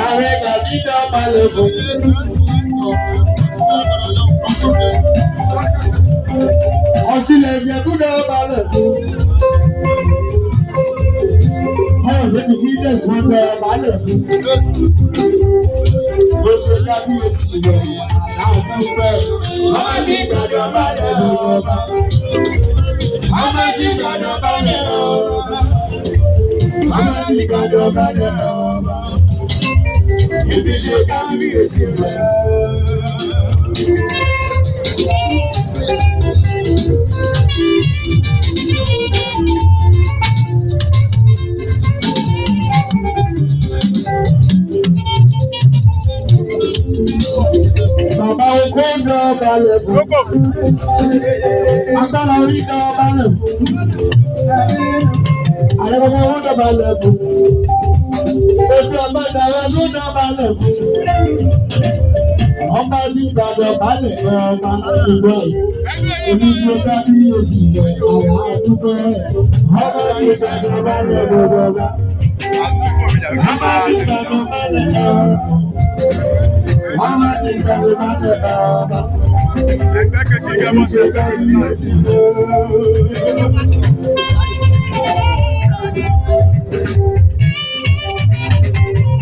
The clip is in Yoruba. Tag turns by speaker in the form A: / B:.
A: Ààrẹ Gani dọ̀bálẹ̀ fún. Ọ̀sìnlẹ̀ Ìjẹ̀bú dọ̀bálẹ̀ fún. Ọ̀rẹ́ mi ní ilé ìwọ̀n dọ̀bálẹ̀ fún. Ó ṣe kábíyèsí rẹ̀ àdáàdúpẹ́. Ọmọ tí gbàdọ̀ balẹ̀ lọ́ba. Ọmọ tí gbàdọ̀ balẹ̀ lọ́ba. Ọmọ tí gbàdọ̀ balẹ̀ lọ́ba. Ibi ṣe kábíyèsí rẹ̀. Bàbá oko ń dọ̀bálẹ̀ fún. Agbára orí dọ̀bálẹ̀ fún. Àrẹ̀bàbà owó dọ̀bálẹ̀ fún. Ojú ọba dára ló dọ̀bálẹ̀ fún. Ọba tí gbàdọ̀ balẹ̀ ọba àdúgbò. Oníṣẹ́ kábíyèsí rẹ̀ àwọn àdúgbò. Ọba tí gbàdọ̀ balẹ̀ ọba. Ọba tí gbàdọ̀ balẹ̀ ọba. Ọba tí gbàdọ̀ balẹ̀ ọba. Oníṣẹ́ kábíyèsí rẹ̀.